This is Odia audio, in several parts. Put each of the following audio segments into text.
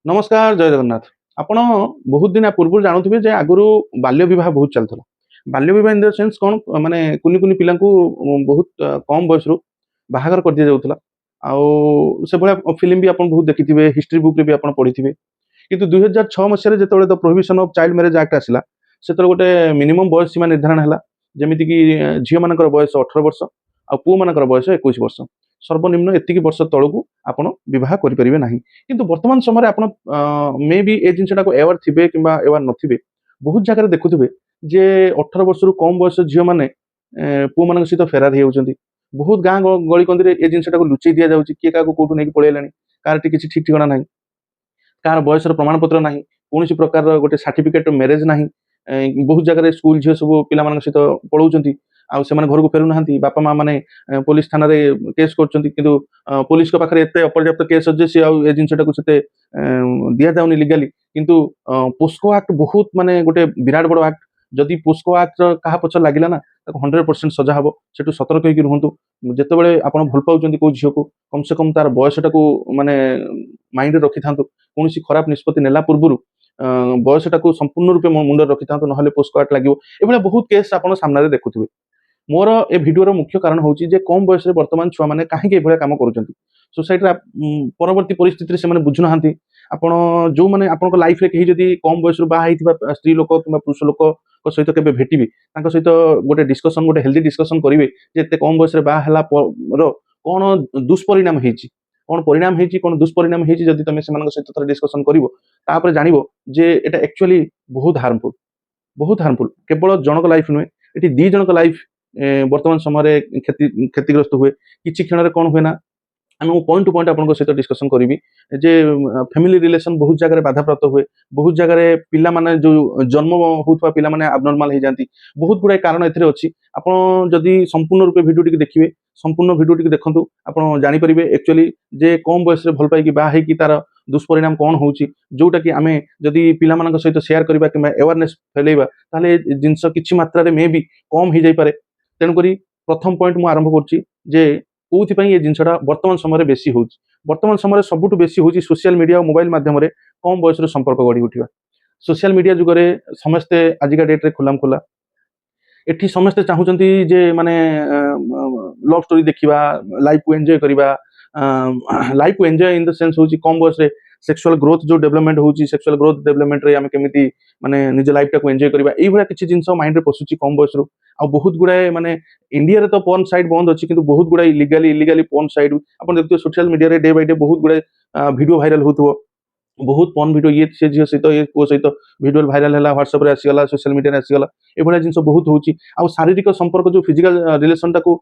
नमस्कार जय जगन्नाथ। आपण बहुत दिन पूर्व जानुथिबे जे आगुरु बाल्य विवाह बहुत चलथला। बाल्य विवाह इन द सेन्स कोन माने कुनी कुनी पिलांकु बहुत कम बयस रु बाहागर कर दिया जाउथला। से भलिया फिल्म भी आपण बहुत देखिथिबे, हिस्ट्री बुक रे भी आपण पढिथिबे। किंतु 2006 मसिया रे जेतेबेले the prohibition of child marriage act आसिला, सेतेबेले गोटे मिनिमम बयस सीमा निर्धारण हला। जेमिति कि झियो मानकर बयस 18 वर्ष आ पुओ मानकर बयस 21 वर्ष। सर्वनिम्न एतिकी वर्ष तळकु आपण विवाह करि परिबे नाही। किंतु वर्तमान समय आपण मे बी ए जिनसटा को एवर थिबे किंबा एवर नथिबे, बहुत जगह देखुथिबे जे 18 वर्षरु कम बयस झियो माने पुओ मानक सहित फेरार हे होउचंती। बहुत गाँ गली कंदी ए जिनसटा को लुचेई दिया जाउची, किए काको कोठु नेकी पळेलानी, कार टी किछि ठीक ठिकाना नाही, कार बयसर प्रमाणपत्र नाही, कौन प्रकार गोटे सर्टिफिकेट मैरेज नाही। बहुत जगह स्कूल झील सब पिला सहित पढ़ाऊँ आउ से घर को फेरु ना, बापा माँ मैंने पुलिस थाना रे केस कर पुलिस पाखे एत अपर्याप्त केस अच्छे सी ए जिनटा को दि जाऊनी लिगाली। किंतु पोस्को एक्ट बहुत माने गोटे विराट बड़ एक्ट। जदि पोस्को एक्ट क्या पचर लगिला ना, 100% सजा हम। से सतर्क होकर रुहतु। जितेबाला आप भल पाँच कौ झील को कम से कम तार बयसटा को माने माइंड रखी था। कौन खराब निष्पत्ति नेला पूर्व बयसटा को संपूर्ण रूपे मुंड रखी था, ना पोस्को एक्ट लगे। ये बहुत केस आप सामने देखुए। मोर ए भिडियोर मुख्य कारण हूँ जे कम बयस बर्तमान छुआ मैंने कहीं कम कर सोसाइटी परवर्ती परिस्थिति से बुझुना। आपण जो मैंने आप लाइफ रे कहीं जदि कम बयस बाहर स्त्री लोक कि पुरुष लोक सहित के भेटे सहित गोटे डिस्कसन, गोटे हेल्दी डिस्कसन करेंगे जे एत कम बयस बाहर कौन दुष्परिणाम होती, कौन परिणाम होती, कौन दुष्परिणाम होती। जदि तुम से सहित डिस्कसन कर जान जे एटा एक्चुअली बहुत हार्मफुल, बहुत हार्मफुल। केवल जनक लाइफ नुहे, ये दी जनक लाइफ वर्तमान समय क्षतिग्रस्त हुए। किसी क्षण कौन हुए ना, आम पॉइंट टू पॉइंट आपन सहित डिस्कसन करी जे फैमिली रिलेशन बहुत जगह बाधा प्राप्त हुए। बहुत जगह पिला माने जो जन्म होता पिला माने एबनॉर्मल हो जाती। बहुत गुड़ाई कारण एथिरे अछि। आपन जदि संपूर्ण रूपे वीडियो टिके देखिबे, संपूर्ण वीडियो टिके देखंतु, आपन जानि परिबे एक्चुअली जे कम बयस रे भल पाई कि बाहा कि तार दुष्परिणाम कौन होउची, जोटा कि आमे जदि पिला मानक सहित शेयर करबा कि अवेयरनेस फैलेबा, ताले जिंस किछि मात्रा रे मे बी कम हो जाई पारे। तेणुकरी प्रथम पॉइंट मु आरंभ करछि जे कोउथिपाई ये जिनसटा वर्तमान समय बेसी होउची। वर्तमान समय सबुठ बेसी होउची सोशल मीडिया और मोबाइल माध्यम रे कम बयस संपर्क गढ़ी उठिबा। सोशल मीडिया जुगरे समस्ते आजिका डेट रे खुलाम खुला एठी समस्ते चाहूचंती जे माने लव स्टोरी देखिबा, लाइफ को एंजॉय करिबा। लाइफ को एंजॉय इन द सेंस होउची कम बयस रे सेक्सुअल ग्रोथ जो डेवलपमेंट होउची, सेक्सुअल ग्रोथ डेवलपमेंट रे आमे केमिति माने निज लाइफ टा को एंजॉय करिबा, एई भला किछि जिंस माइंड रे पसुची कम बयस रो। आ बहुत गुड़ाए माने इंडिया रे तो पोर्न साइट बंद अच्छी, किंतु बहुत गुड़ाई इलीगली पोर्न साइट अपन देखते सोशल मीडिया रे डे बाय डे बहुत गुड़ाए वीडियो वायरल होथबो। बहुत पोर्न वीडियो ये से झील सहित ये पुओ सहित वीडियो वायरल है, व्हाट्सएप रे आसीगला, सोशल मीडिया रे आसीगला। एभलिया जिंस बहुत होउची। आ शारीरिक संपर्क जो फिजिकल रिलेशन टाको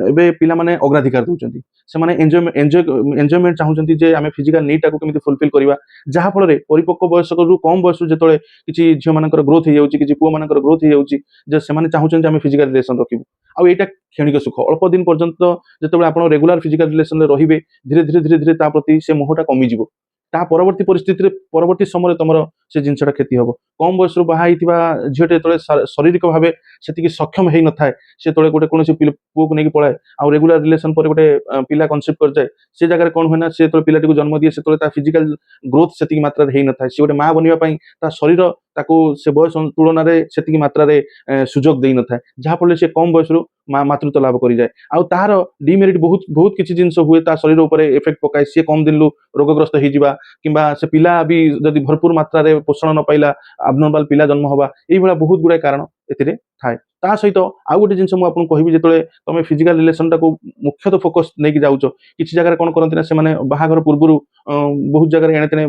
एबे पिला माने अग्राधिकार दउचंती। से माने एन्जॉयमेंट चाहूचंती जे आमे फिजिकल नीड टाको केमिति फुलफिल करिवा। जहा फल रे परिपक्व बयस रु कम बयस जेतले किछि झियो मानकर ग्रोथ हो जाउची, किछि पुओ मानकर ग्रोथ हो जाउची, जे से माने चाहूचंती आमे फिजिकल रिलेशन रखिबु। आ एटा क्षणिक सुख अल्प दिन पर्यंत जेतबे आपण रेगुलर फिजिकल रिलेशन रे रहिबे, धीरे धीरे धीरे धीरे ता प्रति से मोहटा कमी जिवो। ता परवर्ती परिस्थिति रे परवर्ती समय तुमर से जिनसटा क्षति हबो। कम बयस रु बाहा हिथिबा झियोटे तळे शारीरिक भावे सेतिकी सक्षम हेइ न थाए, से तळे गोटे कोनोसी पुओ को नेकी पळाए आ रेगुलर रिलेशन पर गोटे पिला कन्सेप्ट कर जाए। से जगह कौन हुए ना, से तळे पिलाटी को जन्म दिए, से तळे ता फिजिकल ग्रोथ सेतिकी मात्रा रे हेइ न थाए। से गोटे मां बनिबा पई ता शरीर ताको से बयस तुलना रे सेतिकी मात्रा रे सुजोग देइ न थाए। जहा फल से कम बयस रु मातृत्व लाभ करि जाए। आ तार डिमेरिट बहुत बहुत किछि जिंस हुए, ता शरीर ऊपर इफेक्ट पकाए। से कम दिन लु रोगग्रस्त हेइ जिबा, किंबा से पिला भी जदि भरपूर मात्रा रे पोषण न पाइला एबनॉर्मल पिला जन्म हवा। एई भला बहुत गुड़ाए कारण एथिरे थाए। ता सहित आउ गोटे जिंस मु आपन कहिबि, जेतले तमे फिजिकल रिलेशन टाको मुख्यतः फोकस नेकी जाउचो, किछि जगह कोन करंती ना, से माने बाहाघर पूर्वरु बहुत जगह एणे तेणे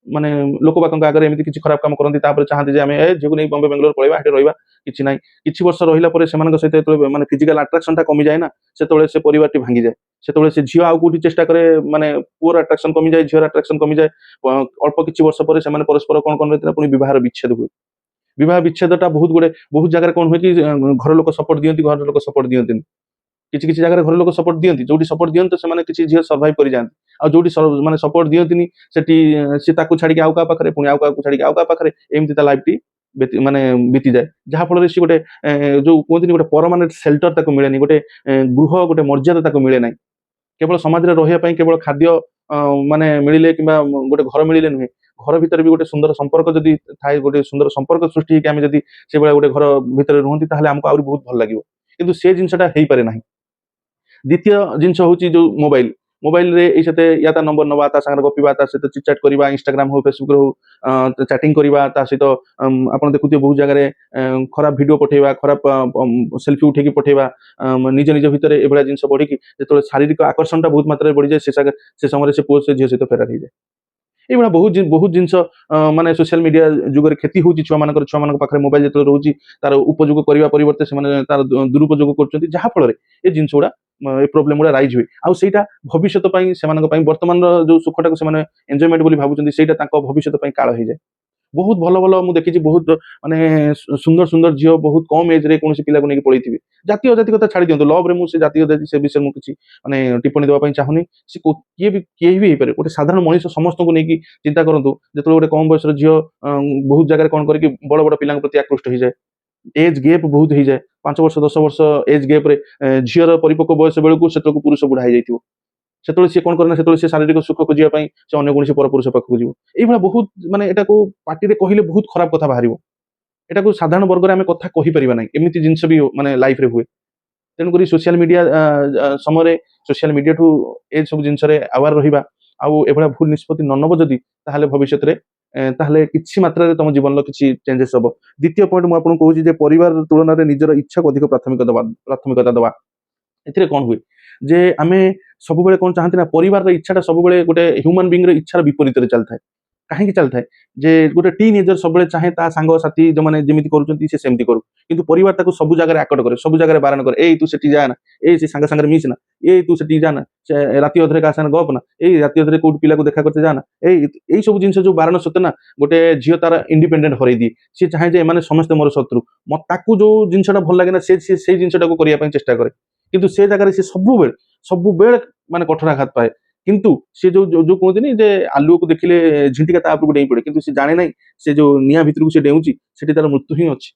माने लोक बाकंक आगे एमती किछि खराब काम करंती, तापर चाहती जे आमे जेगु नै बॉम्बे बेंगलोर पळेबा, हेटे रहिबा, किछि नै। किछि वर्ष रहिला परे सेमानक सहित जेतले माने फिजिकल अट्रैक्शन टा कमी जाय ना, सेतले से परिवारटी भांगी जाय। सेतले से झियो आउ कोठी चेष्टा करे, माने पुअर अट्रैक्शन कमी जाय, झियोर अट्रैक्शन कमी जाय। अल्प किछि वर्ष परे सेमाने परस्पर कोन कोन रेतना पुनी विवाहर विच्छेद हुए। विवाह विच्छेदटा बहुत गुड़े बहुत जगह कोन हुए कि घर लोक सपोर्ट दियंती, घर लोक सपोर्ट दियंती। किछि किछि जगह घर लोक सपोर्ट दियंती, जोटी सपोर्ट दियंती सेमाने किछि झियो सर्वाइव करि जांती। आ जोटी माने सपोर्ट दियंतीनी, सेठी से ताकू छाडी के आउ का पाखरे, पुनी आउ का छाडी के आउ का पाखरे, एमती ता लाइफ टी माने बीती जाए। जहा फल रे सी गोटे जो कोंतिनी गोटे परमानेंट शेल्टर ताकू मिलेनी, गोटे गृह गोटे मर्यादा ताकू मिले नै। केवल समाज रे रहिया पई केवल खाद्य ମାନେ ମିଳିଲେ କିମ୍ବା ଗୋଟେ ଘର ମିଳିଲେ ନୁହେଁ, ଘର ଭିତରେ ବି ଗୋଟେ ସୁନ୍ଦର ସମ୍ପର୍କ ଯଦି ଥାଏ, ଗୋଟେ ସୁନ୍ଦର ସମ୍ପର୍କ ସୃଷ୍ଟି ହେଇକି ଆମେ ଯଦି ସେଇଭଳିଆ ଗୋଟେ ଘର ଭିତରେ ରୁହନ୍ତି ତାହେଲେ ଆମକୁ ଆହୁରି ବହୁତ ଭଲ ଲାଗିବ। କିନ୍ତୁ ସେ ଜିନିଷଟା ହେଇପାରେ ନାହିଁ। ଦ୍ୱିତୀୟ ଜିନିଷ ହଉଛି ଯୋଉ ମୋବାଇଲ। ମୋବାଇଲରେ ଏଇ ସହିତ ୟା ତା ନମ୍ବର ନବା, ତା ସାଙ୍ଗରେ ଗପିବା, ତା ସହିତ ଚିଟ୍ ଚାଟ୍ କରିବା, ଇନଷ୍ଟାଗ୍ରାମ ହଉ ଫେସବୁକ ହଉ ଚାଟିଂ କରିବା, ତା ସହିତ ଆପଣ ଦେଖୁଥିବେ ବହୁତ ଜାଗାରେ ଖରାପ ଭିଡିଓ ପଠେଇବା, ଖରାପ ସେଲ୍ଫି ଉଠେଇକି ପଠେଇବା, ନିଜ ନିଜ ଭିତରେ ଏଭଳିଆ ଜିନିଷ ବଢିକି ଯେତେବେଳେ ଶାରୀରିକ ଆକର୍ଷଣଟା ବହୁତ ମାତ୍ରାରେ ବଢିଯାଏ, ସେ ସମୟରେ ସେ ପୁଅ ସେ ଝିଅ ସହିତ ଫେରାର ହେଇଯାଏ। ଏଇଭଳିଆ ବହୁତ ଜିନିଷ ମାନେ ସୋସିଆଲ ମିଡିଆ ଯୁଗରେ କ୍ଷତି ହଉଛି ଛୁଆମାନଙ୍କ ପାଖରେ ମୋବାଇଲ ଯେତେବେଳେ ରହୁଛି, ତାର ଉପଯୋଗ କରିବା ପରିବର୍ତ୍ତେ ସେମାନେ ତାର ଦୁରୁପଯୋଗ କରୁଛନ୍ତି, ଯାହା ଫଳରେ ଏ ଜିନିଷ ଗୁଡା ଏ ପ୍ରୋବ୍ଲେମ ଗୁଡା ରାଇଜ ହୁଏ। ଆଉ ସେଇଟା ଭବିଷ୍ୟତ ପାଇଁ ସେମାନଙ୍କ ପାଇଁ ବର୍ତ୍ତମାନର ଯୋଉ ସୁଖଟାକୁ ସେମାନେ ଏନ୍ଜୟମେଣ୍ଟ ବୋଲି ଭାବୁଛନ୍ତି, ସେଇଟା ତାଙ୍କ ଭବିଷ୍ୟତ ପାଇଁ କାଳ ହେଇଯାଏ। ବହୁତ ଭଲ ଭଲ ମୁଁ ଦେଖିଛି, ବହୁତ ମାନେ ସୁନ୍ଦର ସୁନ୍ଦର ଝିଅ ବହୁତ କମ ଏଜ ରେ କୌଣସି ପିଲାକୁ ନେଇକି ପଳେଇଥିବେ। ଜାତୀୟ ଅଜାତିକତା ଛାଡି ଦିଅନ୍ତୁ, ଲଭ୍ ରେ ମୁଁ ସେ ଜାତୀୟ ଅଜାତି ସେ ବିଷୟରେ ମୁଁ କିଛି ମାନେ ଟିପ୍ପଣୀ ଦେବା ପାଇଁ ଚାହୁଁନି। ସେ କିଏ ବି ହେଇପାରେ, ଗୋଟେ ସାଧାରଣ ମଣିଷ ସମସ୍ତଙ୍କୁ ନେଇକି ଚିନ୍ତା କରନ୍ତୁ। ଯେତେବେଳେ ଗୋଟେ କମ ବୟସର ଝିଅ ବହୁତ ଜାଗାରେ କଣ କରିକି ବଡ ବଡ ପିଲାଙ୍କ ପ୍ରତି ଆକୃଷ୍ଟ ହେଇଯାଏ, ଏଜ ଗେପ୍ ବହୁତ ହେଇଯାଏ, 5 ବର୍ଷ 10 ବର୍ଷ ଏଜ ଗେପ୍ ରେ ଝିଅର ପରିପକ୍ୱ ବୟସ ବେଳକୁ ସେତେବେଳକୁ ପୁରୁଷ ବୁଢା ହେଇଯାଇଥିବ। ସେତେବେଳେ ସିଏ କଣ କରେ ନା, ସେତେବେଳେ ସେ ଶାରୀରିକ ସୁଖ ଖୋଜିବା ପାଇଁ ସେ ଅନ୍ୟ କୌଣସି ପରପୁରୁଷ ପାଖକୁ ଯିବ। ଏଇଭଳିଆ ବହୁତ ମାନେ ଏଟାକୁ ପାଟିରେ କହିଲେ ବହୁତ ଖରାପ କଥା ବାହାରିବ। ଏଟାକୁ ସାଧାରଣ ବର୍ଗରେ ଆମେ କଥା କହିପାରିବା ନାହିଁ, ଏମିତି ଜିନିଷ ବି ମାନେ ଲାଇଫରେ ହୁଏ। ତେଣୁକରି ସୋସିଆଲ ମିଡିଆ ସମୟରେ ସୋସିଆଲ ମିଡିଆଠୁ ଏ ସବୁ ଜିନିଷରେ ଆୱାର ରହିବା, ଆଉ ଏଭଳିଆ ଭୁଲ ନିଷ୍ପତ୍ତି ନ ନେବ ଯଦି, ତାହେଲେ ଭବିଷ୍ୟତରେ ତାହେଲେ କିଛି ମାତ୍ରାରେ ତମ ଜୀବନର କିଛି ଚେଞ୍ଜେସ୍ ହବ। ଦ୍ୱିତୀୟ ପଏଣ୍ଟ ମୁଁ ଆପଣଙ୍କୁ କହୁଛି ଯେ ପରିବାର ତୁଳନାରେ ନିଜର ଇଚ୍ଛାକୁ ଅଧିକ ପ୍ରାଥମିକତା ଦେବା। ଏଥିରେ କଣ ହୁଏ ଯେ ଆମେ ସବୁବେଳେ କଣ ଚାହାନ୍ତି ନା, ପରିବାରର ଇଚ୍ଛାଟା ସବୁବେଳେ ଗୋଟେ ହ୍ୟୁମାନ ବିଙ୍ଗର ଇଚ୍ଛାର ବିପରୀତରେ ଚାଲିଥାଏ। କାହିଁକି ଚାଲିଥାଏ? ଯେ ଗୋଟେ ଟିନ୍ ଏଜର ସବୁବେଳେ ଚାହେଁ ତା ସାଙ୍ଗସାଥି ଯୋଉମାନେ ଯେମିତି କରୁଛନ୍ତି ସେ ସେମିତି କରୁ, କିନ୍ତୁ ପରିବାର ତାକୁ ସବୁ ଜାଗାରେ ଆକଟ କରେ, ସବୁ ଜାଗାରେ ବାରଣ କରେ, ଏଇ ତୁ ସେଠି ଯା ନା, ଏଇ ସେ ସାଙ୍ଗରେ ମିଶ ନା, ଏଇ ତୁ ସେଠି ଯା ନା, ସେ ରାତି ଅଧରେ କାହା ସାଙ୍ଗରେ ଗପ ନା, ଏଇ ରାତି ଅଧରେ କୋଉଠି ପିଲାକୁ ଦେଖା କରତେ ଯା ନା, ଏଇ ସବୁ ଜିନିଷ ଯୋଉ ବାରଣ ସତ୍ତ୍ୱେ ନା ଗୋଟେ ଝିଅ ତାର ଇଣ୍ଡିପେଣ୍ଡେଣ୍ଟ ହରେଇ ଦିଏ। ସିଏ ଚାହେଁ ଯେ ଏମାନେ ସମସ୍ତେ ମୋର ଶତ୍ରୁ, ତାକୁ ଯୋଉ ଜିନିଷଟା ଭଲ ଲାଗେ ନା ସେଇ ଜିନିଷଟାକୁ କରିବା ପାଇଁ ଚେଷ୍ଟା କରେ। କିନ୍ତୁ ସେ ଜାଗାରେ ସେ ସବୁବେଳେ ମାନେ କଠୋରାଘାତ ପାଏ। କିନ୍ତୁ ସେ ଯୋଉ କୁହନ୍ତିନି ଯେ ଆଲୁଅକୁ ଦେଖିଲେ ଝିଣ୍ଟିକା ତା ଉପରକୁ ଡେଇଁ ପଡେ, କିନ୍ତୁ ସେ ଜାଣେ ନାହିଁ ସେ ଯୋଉ ନିଆଁ ଭିତରକୁ ସେ ଡେଉଁଛି ସେଠି ତାର ମୃତ୍ୟୁ ହିଁ ଅଛି।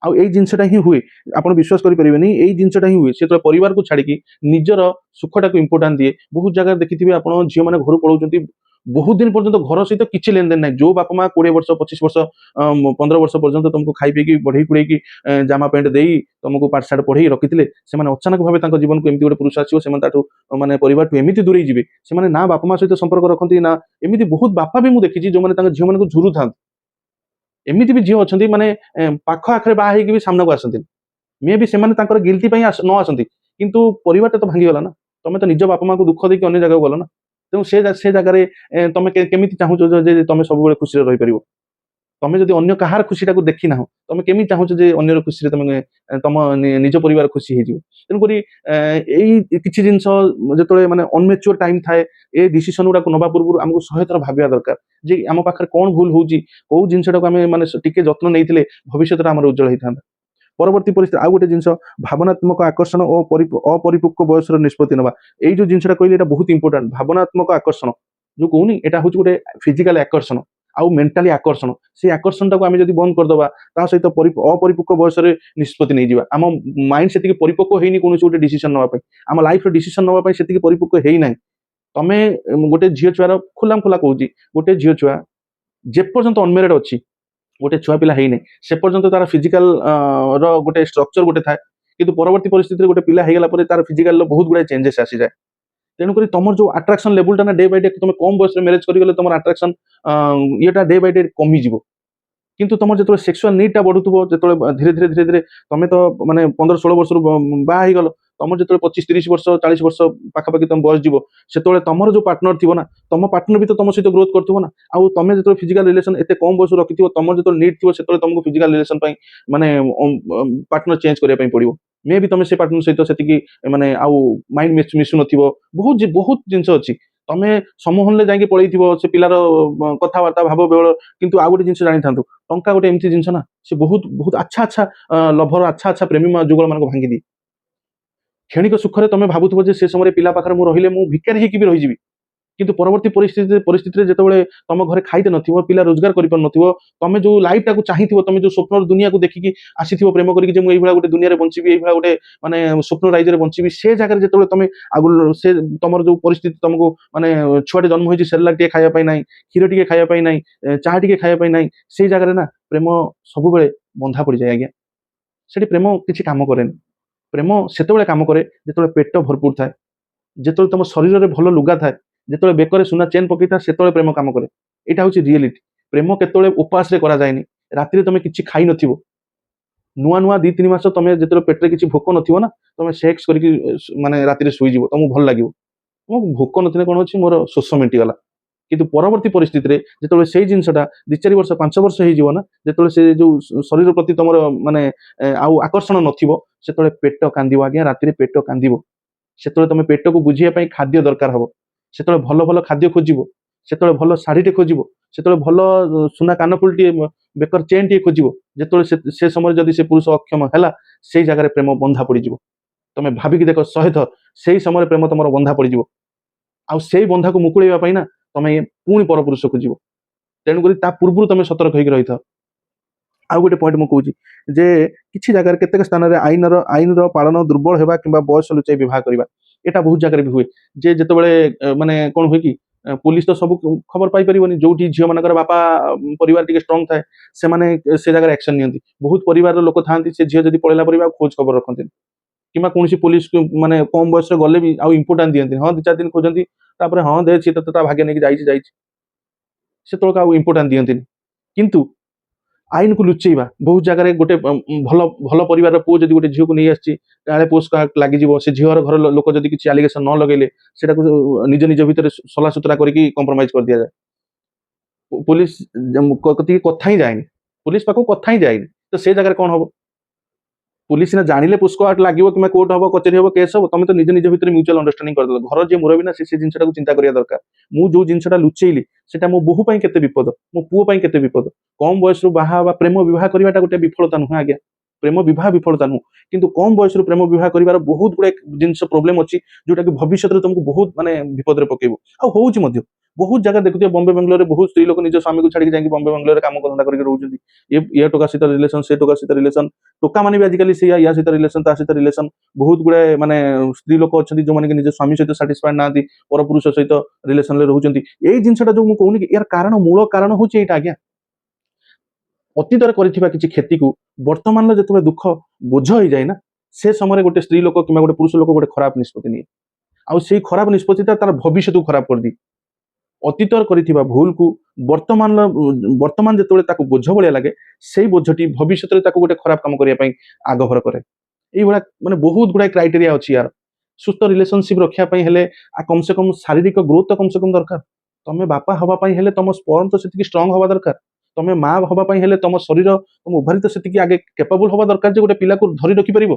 ଆଉ ଏଇ ଜିନିଷଟା ହିଁ ହୁଏ, ଆପଣ ବିଶ୍ୱାସ କରିପାରିବେନି, ଏଇ ଜିନିଷଟା ହିଁ ହୁଏ। ସେ ଯେତେବେଳେ ପରିବାରକୁ ଛାଡିକି ନିଜର ସୁଖଟାକୁ ଇମ୍ପୋର୍ଟାଣ୍ଟ ଦିଏ। ବହୁତ ଜାଗାରେ ଦେଖିଥିବେ ଆପଣ, ଝିଅମାନେ ଘରୁ ପଳାଉଛନ୍ତି, ବହୁତ ଦିନ ପର୍ଯ୍ୟନ୍ତ ଘର ସହିତ କିଛି ଲେନଦେନ ନାହିଁ। ଯୋଉ ବାପା ମା 20 ବର୍ଷ 25 ବର୍ଷ 15 ବର୍ଷ ପର୍ଯ୍ୟନ୍ତ ତମକୁ ଖାଇ ପିଇକି ବଢେଇ କୁଢେଇକି ଜାମା ପ୍ୟାଣ୍ଟ ଦେଇ ତମକୁ ପାଠଶାଠ ପଢେଇ ରଖିଥିଲେ, ସେମାନେ ଅଚାନକ ଭାବେ ତାଙ୍କ ଜୀବନକୁ ଏମିତି ଗୋଟେ ପୁରୁଷ ଆସିବ, ସେମାନେ ତାଠୁ ମାନେ ପରିବାରଠୁ ଏମିତି ଦୂରେଇ ଯିବେ, ସେମାନେ ନା ବାପା ମା ସହିତ ସମ୍ପର୍କ ରଖନ୍ତି ନା। ଏମିତି ବହୁତ ବାପା ବି ମୁଁ ଦେଖିଛି ଯୋଉମାନେ ତାଙ୍କ ଝିଅମାନଙ୍କୁ ଝୁରୁଥାନ୍ତି। ଏମିତି ବି ଝିଅ ଅଛନ୍ତି ମାନେ ପାଖ ଆଖରେ ବାହା ହେଇକି ବି ସାମ୍ନାକୁ ଆସନ୍ତିନି। ମେ ବି ସେମାନେ ତାଙ୍କର ଗିଲ୍ଟି ପାଇଁ ନ ଆସନ୍ତି, କିନ୍ତୁ ପରିବାରଟା ତ ଭାଙ୍ଗିଗଲା ନା। ତମେ ତ ନିଜ ବାପା ମାଙ୍କୁ ଦୁଃଖ ଦେଇକି ଅନ୍ୟ ଜାଗାକୁ ଗଲ ନା। ତେଣୁ ସେ ଜାଗାରେ ତମେ କେମିତି ଚାହୁଁଛ ଯେ ତମେ ସବୁବେଳେ ଖୁସିରେ ରହିପାରିବ? ତମେ ଯଦି ଅନ୍ୟ କାହାର ଖୁସିଟାକୁ ଦେଖି ନାହଁ, ତମେ କେମିତି ଚାହୁଁଛ ଯେ ଅନ୍ୟର ଖୁସିରେ ତମେ ତମ ନିଜ ପରିବାର ଖୁସି ହେଇଯିବ? ତେଣୁକରି ଏଇ କିଛି ଜିନିଷ ଯେତେବେଳେ ମାନେ ଅନମ୍ୟାଚୁର ଟାଇମ ଥାଏ, ଏ ଡିସିସନ ଗୁଡାକୁ ନବା ପୂର୍ବରୁ ଆମକୁ 100 ଥର ଭାବିବା ଦରକାର ଯେ ଆମ ପାଖରେ କଣ ଭୁଲ ହଉଛି, କୋଉ ଜିନିଷଟାକୁ ଆମେ ମାନେ ଟିକେ ଯତ୍ନ ନେଇଥିଲେ ଭବିଷ୍ୟତଟା ଆମର ଉଜ୍ଜଳ ହେଇଥାନ୍ତା। ପରବର୍ତ୍ତୀ ପରିସ୍ଥିତି ଆଉ ଗୋଟେ ଜିନିଷ, ଭାବନାତ୍ମକ ଆକର୍ଷଣ ଓ ଅପରିପକ୍ୱ ବୟସର ନିଷ୍ପତ୍ତି ନେବା। ଏଇ ଯୋଉ ଜିନିଷଟା କହିଲି ଏଇଟା ବହୁତ ଇମ୍ପୋର୍ଟାଣ୍ଟ। ଭାବନାତ୍ମକ ଆକର୍ଷଣ ଯୋଉ କହୁନି, ଏଇଟା ହଉଛି ଗୋଟେ ଫିଜିକାଲ ଆକର୍ଷଣ ଆଉ ମେଣ୍ଟାଲି ଆକର୍ଷଣ। ସେଇ ଆକର୍ଷଣଟାକୁ ଆମେ ଯଦି ବନ୍ଦ କରିଦବା, ତା ସହିତ ଅପରିପକ୍ୱ ବୟସରେ ନିଷ୍ପତ୍ତି ନେଇଯିବା, ଆମ ମାଇଣ୍ଡ ସେତିକି ପରିପକ୍ୱ ହେଇନି କୌଣସି ଗୋଟେ ଡିସିସନ ନେବା ପାଇଁ, ଆମ ଲାଇଫର ଡିସିସନ ନେବା ପାଇଁ ସେତିକି ପରିପକ୍ୱ ହେଇନାହିଁ। ତମେ ଗୋଟେ ଝିଅ ଛୁଆର ଖୋଲା କହୁଛି, ଗୋଟେ ଝିଅ ଛୁଆ ଯେପର୍ଯ୍ୟନ୍ତ ଅନମ୍ୟାରେଡ ଅଛି, ଗୋଟେ ଛୁଆ ପିଲା ହେଇନାହିଁ, ସେ ପର୍ଯ୍ୟନ୍ତ ତାର ଫିଜିକାଲ ର ଗୋଟେ ଷ୍ଟ୍ରକ୍ଚର ଗୋଟେ ଥାଏ। କିନ୍ତୁ ପରବର୍ତ୍ତୀ ପରିସ୍ଥିତିରେ ଗୋଟେ ପିଲା ହେଇଗଲା ପରେ ତାର ଫିଜିକାଲ ବହୁତ ଗୁଡାଏ ଚେଞ୍ଜେସ୍ ଆସିଯାଏ। ତେଣୁକରି ତମର ଯୋଉ ଆଟ୍ରାକ୍ସନ ଲେଭେଲଟା ନା ଡେ ବାଇ ଡେ, ତମେ କମ ବୟସରେ ମ୍ୟାରେଜ କରିଗଲେ ତମର ଆଟ୍ରାକ୍ସନ ଇଏଟା ଡେ ବାଇ ଡେ କମିଯିବ। କିନ୍ତୁ ତମର ଯେତେବେଳେ ସେକ୍ସୁଆଲ ନିଡ୍ ଟା ବଢୁଥିବ, ଯେତେବେଳେ ଧୀରେ ଧୀରେ ତମେ ତ ମାନେ 15-16 ବର୍ଷରୁ ବାହା ହେଇଗଲ, ତମର ଯେତେବେଳେ 25-30 ବର୍ଷ 40 ବର୍ଷ ପାଖାପାଖି ତମ ବୟସ ଯିବ, ସେତେବେଳେ ତମର ଯୋଉ ପାର୍ଟନର ଥିବ ନା, ତମ ପାର୍ଟନର ବି ତ ତମ ସହିତ ଗ୍ରୋଥ କରୁଥିବ ନା। ଆଉ ତମେ ଯେତେବେଳେ ଫିଜିକାଲ ରିଲେସନ ଏତେ କମ ବୟସରୁ ରଖିଥିବ, ତମର ଯେତେବେଳେ ନିଡ୍ ଥିବ, ସେତେବେଳେ ତମକୁ ଫିଜିକାଲ ରିଲେସନ ପାଇଁ ମାନେ ପାର୍ଟନର ଚେଞ୍ଜ କରିବା ପାଇଁ ପଡିବ। ମେ ବି ତମେ ସେ ପାର୍ଟନର ସହିତ ସେତିକି ମାନେ ଆଉ ମାଇଣ୍ଡ ମିଶୁନଥିବ, ବହୁତ ଜିନିଷ ଅଛି। ତମେ ସମୂହରେ ଯାଇକି ପଳେଇଥିବ ସେ ପିଲାର କଥାବାର୍ତ୍ତା ଭାବ ବେଳ, କିନ୍ତୁ ଆଉ ଗୋଟେ ଜିନିଷ ଜାଣିଥାନ୍ତୁ, ଟଙ୍କା ଗୋଟେ ଏମିତି ଜିନିଷ ନା, ସେ ବହୁତ ଆଚ୍ଛା ଲଭର ଆଚ୍ଛା ପ୍ରେମୀ ଯୁଗଳ ମାନଙ୍କୁ ଭାଙ୍ଗିଦିଏ। କ୍ଷଣିକ ସୁଖରେ ତମେ ଭାବୁଥିବ ଯେ ସେ ସମୟରେ ପିଲା ପାଖରେ ମୁଁ ରହିଲେ ମୁଁ ଭିକାରୀ ହେଇକି ବି ରହିଯିବି, କିନ୍ତୁ ପରବର୍ତ୍ତୀ ପରିସ୍ଥିତିରେ ଯେତେବେଳେ ତମ ଘରେ ଖାଇତେ ନଥିବ, ପିଲା ରୋଜଗାର କରିପାରୁନଥିବ, ତମେ ଯୋଉ ଲାଇଫଟାକୁ ଚାହିଁଥିବ, ତମେ ଯୋଉ ସ୍ୱପ୍ନର ଦୁନିଆକୁ ଦେଖିକି ଆସିଥିବ ପ୍ରେମ କରିକି, ଯେ ମୁଁ ଏଇଭଳିଆ ଗୋଟେ ଦୁନିଆରେ ବଞ୍ଚିବି, ଏଇଭଳିଆ ଗୋଟେ ମାନେ ସ୍ୱପ୍ନ ରାଜ୍ୟରେ ବଞ୍ଚିବି, ସେ ଜାଗାରେ ଯେତେବେଳେ ତମେ ଆଗରୁ ସେ ତମର ଯୋଉ ପରିସ୍ଥିତି, ତମକୁ ମାନେ ଛୁଆଟେ ଜନ୍ମ ହେଇଛି ସେରେଲାକ ଟିକେ ଖାଇବା ପାଇଁ ନାହିଁ, କ୍ଷୀର ଟିକେ ଖାଇବା ପାଇଁ ନାହିଁ, ଚାହା ଟିକେ ଖାଇବା ପାଇଁ ନାହିଁ, ସେଇ ଜାଗାରେ ନା ପ୍ରେମ ସବୁବେଳେ ବନ୍ଧା ପଡିଯାଏ ଆଜ୍ଞା। ସେଠି ପ୍ରେମ କିଛି କାମ କରେନି। ପ୍ରେମ ସେତେବେଳେ କାମ କରେ ଯେତେବେଳେ ପେଟ ଭରପୁର ଥାଏ, ଯେତେବେଳେ ତମ ଶରୀରରେ ଭଲ ଲୁଗା ଥାଏ, ଯେତେବେଳେ ବେକରେ ସୁନା ଚେନ୍ ପକେଇଥାଏ, ସେତେବେଳେ ପ୍ରେମ କାମ କରେ। ଏଇଟା ହଉଛି ରିଏଲିଟି। ପ୍ରେମ କେତେବେଳେ ଉପାସରେ କରାଯାଏନି। ରାତିରେ ତମେ କିଛି ଖାଇ ନଥିବ, ନୂଆ ନୂଆ 2-3 ମାସ ତମେ ଯେତେବେଳେ ପେଟରେ କିଛି ଭୋକ ନଥିବ ନା, ତମେ ସେକ୍ସ କରିକି ମାନେ ରାତିରେ ଶୋଇଯିବ, ତମକୁ ଭଲ ଲାଗିବ। ତମକୁ ଭୋକ ନଥିଲେ କଣ ଅଛି, ମୋର ଶୋଷ ମେଣ୍ଟିଗଲା। କିନ୍ତୁ ପରବର୍ତ୍ତୀ ପରିସ୍ଥିତିରେ ଯେତେବେଳେ ସେଇ ଜିନିଷଟା 2-4 ବର୍ଷ 5 ବର୍ଷ ହେଇଯିବ ନା, ଯେତେବେଳେ ସେ ଯୋଉ ଶରୀର ପ୍ରତି ତମର ମାନେ ଆଉ ଆକର୍ଷଣ ନଥିବ, ସେତେବେଳେ ପେଟ କାନ୍ଦିବ ଆଜ୍ଞା। ରାତିରେ ପେଟ କାନ୍ଦିବ। ସେତେବେଳେ ତମେ ପେଟକୁ ବୁଝିବା ପାଇଁ ଖାଦ୍ୟ ଦରକାର ହବ। ସେତେବେଳେ ଭଲ ଭଲ ଖାଦ୍ୟ ଖୋଜିବ, ସେତେବେଳେ ଭଲ ଶାଢୀଟେ ଖୋଜିବ, ସେତେବେଳେ ଭଲ ସୁନା କାନଫୁଲଟିଏ, ବେକର ଚେନ୍ ଟିଏ ଖୋଜିବ। ଯେତେବେଳେ ସେ ସମୟରେ ଯଦି ସେ ପୁରୁଷ ଅକ୍ଷମ ହେଲା, ସେଇ ଜାଗାରେ ପ୍ରେମ ବନ୍ଧା ପଡିଯିବ। ତମେ ଭାବିକି ଦେଖ 100 ଥର, ସେଇ ସମୟରେ ପ୍ରେମ ତମର ବନ୍ଧା ପଡିଯିବ। ଆଉ ସେଇ ବନ୍ଧାକୁ ମୁକୁଳେଇବା ପାଇଁ ନା ତମେ ପୁଣି ପରପୁରୁଷ ଖୋଜିବ। ତେଣୁକରି ତା ପୂର୍ବରୁ ତମେ ସତର୍କ ହେଇକି ରହିଥାଅ। ଆଉ ଗୋଟେ ପଏଣ୍ଟ ମୁଁ କହୁଛି ଯେ, କିଛି ଜାଗାରେ କେତେକ ସ୍ଥାନରେ ଆଇନର ପାଳନ ଦୁର୍ବଳ ହେବା କିମ୍ବା ବୟସ ଲୁଚାଇ ବିବାହ କରିବା, ଏଟା ବହୁତ ଜାଗାରେ ବି ହୁଏ। ଯେ ଯେତେବେଳେ ମାନେ କଣ ହୁଏ କି, ପୁଲିସ ତ ସବୁ ଖବର ପାଇପାରିବନି। ଯୋଉଠି ଝିଅ ମାନଙ୍କର ବାପା ପରିବାର ଟିକେ ଷ୍ଟ୍ରଙ୍ଗ ଥାଏ, ସେମାନେ ସେ ଜାଗାରେ ଆକ୍ସନ ନିଅନ୍ତି। ବହୁତ ପରିବାରର ଲୋକ ଥାଆନ୍ତି, ସେ ଝିଅ ଯଦି ପଳେଇଲା ପରେ ବି ଆଉ ଖୋଜ ଖବର ରଖନ୍ତିନି, କିମ୍ବା କୌଣସି ପୋଲିସ ମାନେ କମ ବୟସରେ ଗଲେ ବି ଆଉ ଇମ୍ପୋର୍ଟାନ୍ସ ଦିଅନ୍ତି। ହଁ 2-4 ଦିନ ଖୋଜନ୍ତି, ତାପରେ ହଁ ଦେ ସିଏ ତ ତା ଭାଗ୍ୟ ନେଇକି ଯାଇଛି, ସେତେବେଳେ ଆଉ ଇମ୍ପୋର୍ଟାନ୍ସ ଦିଅନ୍ତିନି। କିନ୍ତୁ ଆଇନକୁ ଲୁଚେଇବା ବହୁତ ଜାଗାରେ, ଗୋଟେ ଭଲ ଭଲ ପରିବାରର ପୁଅ ଯଦି ଗୋଟେ ଝିଅକୁ ନେଇ ଆସିଛି, କାଳେ ପୋଷ୍ଟ ଲାଗିଯିବ। ସେ ଝିଅର ଘର ଲୋକ ଯଦି କିଛି ଆଲିଗେସନ ନ ଲଗେଇଲେ, ସେଟାକୁ ନିଜ ନିଜ ଭିତରେ ସଲାସୁତୁରା କରିକି କମ୍ପ୍ରମାଇଜ କରିଦିଆଯାଏ। ପୁଲିସ କତିକି କଥା ହିଁ ଯାଏନି, ପୁଲିସ ପାଖକୁ କଥା ହିଁ ଯାଏନି। ତ ସେ ଜାଗାରେ କଣ ହବ? पुलिस सिना जानिले पुष्को आट लागिवो कि कोर्ट हबो कचेरी हबो केस हबो तमे तो निज निज भितर म्यूचुअल अंडरस्टैंडिंग कर दल घर जे मुरबी ना से जिनसटा को चिंता करिया दरकार मु जो जिनसटा लुचेइली सेटा मो बहु पई केते विपद मो पुओ पई केते विपद कम बयस रु बाहा बा प्रेम विवाह करवाटा गोटे विफलता नुह आज्ञा प्रेम विवाह विफलता नु किंतु कम बयस रु प्रेम विवाह करिवार बहुत गुडे जिंस प्रॉब्लम अछि जोटा कि भविष्य रे तुमको बहुत माने विपद रे पकेबो आ होउची मध्य बहुत जगह देखुते बॉम्बे बेंगलोर रे बहुत स्त्री लोक निज स्वामी को छाड़ी जाई बॉम्बे बेंगलोर रे काम करंदा करके रहउछंती ये टोका सहित रिलेशन से टोका सहित रिलेशन टोका माने भी आजिकली से या सहित रिलेशन ता सहित रिलेशन बहुत गुडे माने स्त्री लोक अछंती जो माने कि निज स्वामी सहित सैटिस्फाइड नांती पर पुरुष सहित रिलेशन रे रहउछंती एई जिंसटा जो मु कहूनी कि यार कारण मूल कारण होची एटा आज्ञा अतीत कर किसी क्षति को वर्तमान जो दुख बोझ हो जाए ना से समय गोटे स्त्री लोक कि गोटे पुरुष लोक गोटे खराब निष्पत्ति नहीं आउ से खराब निष्पत्ति तार भविष्य को खराब कर दी अतीत कर भूल को वर्तमान जो बोझ भाया लगे से बोझटी भविष्य गोटे खराब कम करने आगभर कै ये माने बहुत गुड़ा क्राइटेरिया अच्छी यार सुस्थ रिलेशनशिप रखापी हेले कम से कम शारीरिक ग्रोथ तो कम से कम दरकार तमें बापा हवापाई हेले तुम स्पर्म तो से स्ट्रंग हवा दरकार तमें माँ हवापाई हेले तुम शरीर तुम ओभारी तो से आगे कैपेबल हवा दरकार गोटे पिला को धरी रखिपर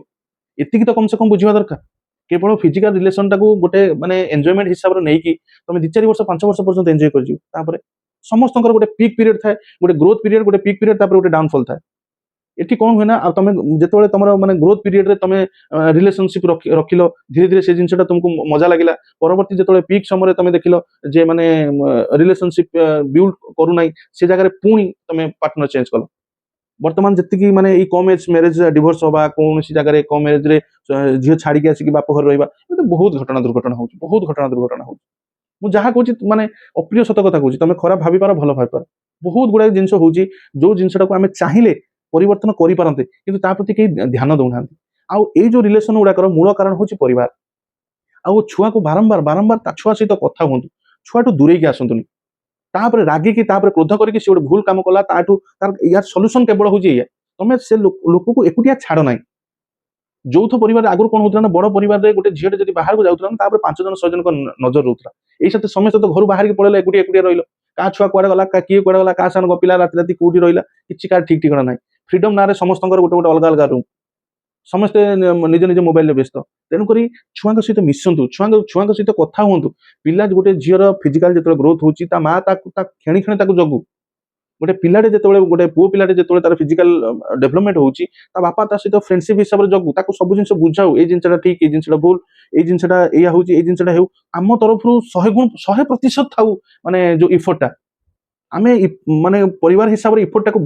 एति तो कम से कम बुझा दरकार केवल फिजिकल रिलेशन टाक गोटे माने एंजॉयमेंट हिसाब से नहीं कि तुम 2-4 वर्ष 5 वर्ष पर्यंत एंजॉय कर समस्त गोटे पीक पीरियड थाए गोटे ग्रोथ पीरियड गोटे पीक पीरियड गोटे डाउनफॉल थाए एटी कौन हुए ना तुम जो तुम माने ग्रोथ पीरियड रे तुम रिलेशनशिप रखिल धीरे धीरे से जिनटा तुमको मजा लगिला परवर्ती जो पीक समय तुम देखिल जे माने रिलेशनशिप बिल्ड करूना से जगह पुणी तुम पार्टनर चेंज कल वर्तमान जी माने कम एज मैरिज डिवोर्स हवा कौन जगह कम एज रे झील छाड़ी आसिक बाप घर रहा तो बहुत घटना दुर्घटना हो बहुत घटना दुर्घटना हो जहाँ कहूँ माने अप्रिय सत कथा कहूँ तुम खराब भावी पार भल भाई पार बहुत गुड़ाई जिन हो जो जिनटा को आम चाहिए परिवर्तन करें कि प्रति कहीं ध्यान दौना आउ ये जो रिलेशन गुड़ाकर मूल कारण हूँ परिवार आउ छुआ को बारंबार बारंबार छुआ सहित कथा हूँ छुआठू दूरे की आसतुनि तापर रागिकी तापर क्रोध करके से गोटे भूल काम कला ताठू तार यार सॉल्यूशन केवल हूँ ये तुम से लोक को एकुटिया छाड़ ना যৌথ পরিবার আগুর কোন হতো না বড় পরিবারে গোটে ঝিওटे যদি বাহারକୁ যাଉଥିଲା না তাପରେ 5 জন 6 জনଙ୍କ নজর ରହୁଥିଲା ଏଇ সাথে ସମସ୍ତେ ତ ଘରୁ ବାହାରିକି ପଳେଇଲେ ଏକୁଟିଆ ଏକୁଟିଆ ରହିଲ କାହା ଛୁଆ କୁଆଡେ ଗଲା କିଏ କୁଆଡେ ଗଲା କାହା ସାଙ୍ଗେ ଗପିଲା ରାତି ରାତି କୋଉଠି ରହିଲା କିଛି କାହାର ଠିକ ଠିକଣା ନାହିଁ ଫ୍ରିଡମ ନାଁରେ ସମସ୍ତଙ୍କର ଗୋଟେ ଗୋଟେ ଅଲଗା ଅଲଗା ରୁମ୍ ସମସ୍ତେ ନିଜ ନିଜ ମୋବାଇଲରେ ବ୍ୟସ୍ତ ତେଣୁକରି ଛୁଆଙ୍କ ସହିତ ମିଶନ୍ତୁ ଛୁଆଙ୍କ ସହିତ କଥା ହୁଅନ୍ତୁ ପିଲା ଗୋଟେ ଝିଅର ଫିଜିକାଲ ଯେତେବେଳେ ଗ୍ରୋଥ ହଉଛି ତା ମା ତା କ୍ଷଣି କ୍ଷଣି ତାକୁ ଜଗୁ ଗୋଟେ ପିଲାଟେ ଯେତେବେଳେ ଗୋଟେ ପୁଅ ପିଲାଟେ ଯେତେବେଳେ ତାର ଫିଜିକାଲ ଡେଭଲପମେଣ୍ଟ ହଉଛି ତା ବାପା ତା ସହିତ ଫ୍ରେଣ୍ଡସିପ ହିସାବରେ ଜଗୁ ତାକୁ ସବୁ ଜିନିଷ ବୁଝାଉ ଏଇ ଜିନିଷଟା ଠିକ ଏଇ ଜିନିଷଟା ଭୁଲ ଏଇ ଜିନିଷଟା ଏଇଆ ହଉଛି ଏଇ ଜିନିଷଟା ହେଉ ଆମ ତରଫରୁ 100% ଥାଉ ମାନେ ଯୋଉ ଇଫର୍ଟଟା ଆମେ ମାନେ ପରିବାର ହିସାବରେ ଇଫର୍ଟଟାକୁ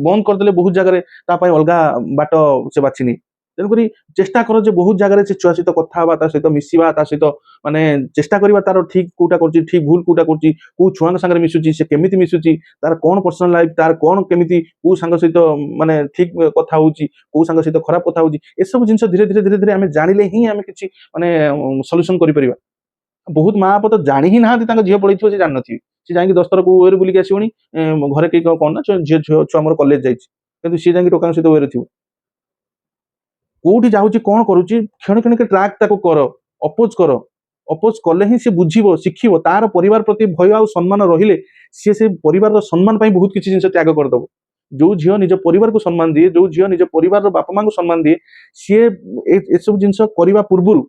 ବନ୍ଦ କରିଦେଲେ ବହୁତ ଜାଗାରେ ତା ପାଇଁ ଅଲଗା ବାଟ ସେ ବାଛିନି ତେଣୁକରି ଚେଷ୍ଟା କର ଯେ ବହୁତ ଜାଗାରେ ସେ ଛୁଆ ସହିତ କଥା ହେବା ତା ସହିତ ମିଶିବା ତା ସହିତ ମାନେ ଚେଷ୍ଟା କରିବା ତାର ଠିକ କୋଉଟା କରୁଛି ଠିକ ଭୁଲ କୋଉଟା କରୁଛି କୋଉ ଛୁଆଙ୍କ ସାଙ୍ଗରେ ମିଶୁଛି ସେ କେମିତି ମିଶୁଛି ତାର କଣ ପର୍ସନାଲ ଲାଇଫ ତାର କଣ କେମିତି କୋଉ ସାଙ୍ଗ ସହିତ ମାନେ ଠିକ କଥା ହଉଛି କୋଉ ସାଙ୍ଗ ସହିତ ଖରାପ କଥା ହଉଛି ଏସବୁ ଜିନିଷ ଧୀରେ ଧୀରେ ଆମେ ଜାଣିଲେ ହିଁ ଆମେ କିଛି ମାନେ ସଲ୍ୟୁସନ କରିପାରିବା ବହୁତ ମା ବାପା ତ ଜାଣି ହିଁ ନାହାନ୍ତି ତାଙ୍କ ଝିଅ ପଳେଇଥିବ ସେ ଜାଣିନଥିବେ ସେ ଯାଇକି 10 ଥର କୋଉ ୱେରେ ବୁଲିକି ଆସିବଣି ଘରେ କେହି କଣ ନା ଝିଅ ଛୁଆ ଆମର କଲେଜ ଯାଇଛି କିନ୍ତୁ ସିଏ ଯାଇକି ଟୋକାଙ୍କ ସହିତ ୱେରେ ଥିବ କୋଉଠି ଯାଉଛି କଣ କରୁଛି କ୍ଷଣ କ୍ଷଣିକ ଟ୍ରାକ୍ ତାକୁ କର ଅପୋଜ କଲେ ହିଁ ସେ ବୁଝିବ ଶିଖିବ ତାର ପରିବାର ପ୍ରତି ଭୟ ଆଉ ସମ୍ମାନ ରହିଲେ ସିଏ ସେ ପରିବାରର ସମ୍ମାନ ପାଇଁ ବହୁତ କିଛି ଜିନିଷ ତ୍ୟାଗ କରିଦବ ଯୋଉ ଝିଅ ନିଜ ପରିବାରକୁ ସମ୍ମାନ ଦିଏ ଯୋଉ ଝିଅ ନିଜ ପରିବାରର ବାପା ମାଙ୍କୁ ସମ୍ମାନ ଦିଏ ସିଏ ଏସବୁ ଜିନିଷ କରିବା ପୂର୍ବରୁ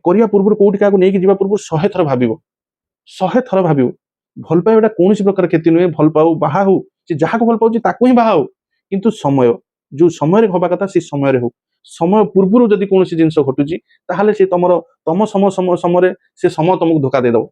କୋଉଠି କାହାକୁ ନେଇକି ଯିବା ପୂର୍ବରୁ 100 ଥର ଭାବିବ ଭଲ ପାଇବାଟା କୌଣସି ପ୍ରକାର କ୍ଷତି ନୁହେଁ ଭଲ ପାଉ ବାହା ହଉ ସେ ଯାହାକୁ ଭଲ ପାଉଛି ତାକୁ ହିଁ ବାହା ହଉ କିନ୍ତୁ ଯୋଉ ସମୟରେ ହବା କଥା ସେ ସମୟରେ ହଉ ସମୟ ପୂର୍ବରୁ ଯଦି କୌଣସି ଜିନିଷ ଘଟୁଛି ତାହେଲେ ସେ ତମ ସମୟରେ ସେ ସମୟ ତମକୁ ଧୋକା ଦେଇଦବ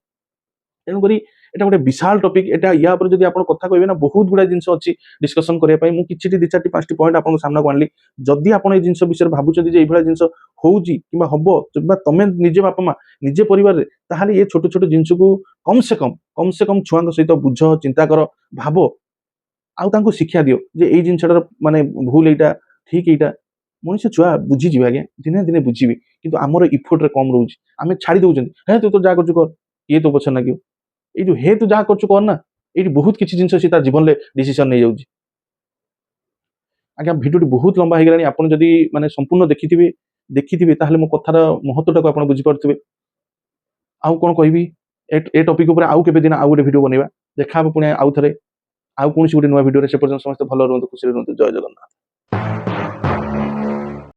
ତେଣୁକରି এটা ଗୋଟେ ବିଶାଳ ଟପିକ এটা ୟା ଉପରେ ଯଦି ଆପଣ କଥା କହିବେ ନା ବହୁତ ଗୁଡାଏ ଜିନିଷ ଅଛି ଡିସ୍କସନ କରିବା ପାଇଁ ମୁଁ କିଛି 2-4-5ଟି ପଏଣ୍ଟ ଆପଣଙ୍କ ସାମ୍ନାକୁ ଆଣିଲି ଯଦି ଆପଣ ଏଇ ଜିନିଷ ବିଷୟରେ ଭାବୁଛନ୍ତି ଯେ ଏଇଭଳିଆ ଜିନିଷ ହଉଛି କିମ୍ବା ହବ କିମ୍ବା ତମେ ନିଜେ ବାପା ମା ନିଜେ ପରିବାରରେ ତାହେଲେ ଏ ଛୋଟ ଛୋଟ ଜିନିଷକୁ କମ ସେ କମ ଛୁଆଙ୍କ ସହିତ ବୁଝ ଚିନ୍ତା କର ଭାବ ଆଉ ତାଙ୍କୁ ଶିକ୍ଷା ଦିଅ ଯେ ଏଇ ଜିନିଷଟାର ମାନେ ଭୁଲ ଏଇଟା ଠିକ ଏଇଟା ମଣିଷ ଛୁଆ ବୁଝିଯିବେ ଆଜ୍ଞା ଦିନେ ଦିନେ ବୁଝିବେ କିନ୍ତୁ ଆମର ଇଫୋର୍ଟରେ କମ ରହୁଛି ଆମେ ଛାଡି ଦଉଛନ୍ତି ହେ ତୁ ତ ଯାହା କରୁଛୁ କର ଇଏ ତୋ ପଛରେ ଲାଗିବ ଏଇ ଯୋଉ ହେ ତୁ ଯାହା କରୁଛୁ କର ନା ଏଇଠି ବହୁତ କିଛି ଜିନିଷ ସେ ତା ଜୀବନରେ ଡିସିସନ ନେଇଯାଉଛି ଆଜ୍ଞା ଭିଡିଓଟି ବହୁତ ଲମ୍ବା ହେଇଗଲାଣି ଆପଣ ଯଦି ମାନେ ସମ୍ପୂର୍ଣ୍ଣ ଦେଖିଥିବେ ତାହେଲେ ମୋ କଥାର ମହତ୍ୱଟାକୁ ଆପଣ ବୁଝିପାରୁଥିବେ ଆଉ କଣ କହିବି ଏ ଟପିକ ଉପରେ ଆଉ କେବେ ଦିନ ଆଉ ଗୋଟେ ଭିଡିଓ ବନେଇବା ଦେଖା ହବ ପୁଣି ଆଉ ଥରେ ଆଉ କୌଣସି ଗୋଟେ ନୂଆ ଭିଡିଓରେ ସେ ପର୍ଯ୍ୟନ୍ତ ସମସ୍ତେ ଭଲ ରୁହନ୍ତୁ ଖୁସିରେ ରୁହନ୍ତୁ ଜୟ ଜଗନ୍ନାଥ।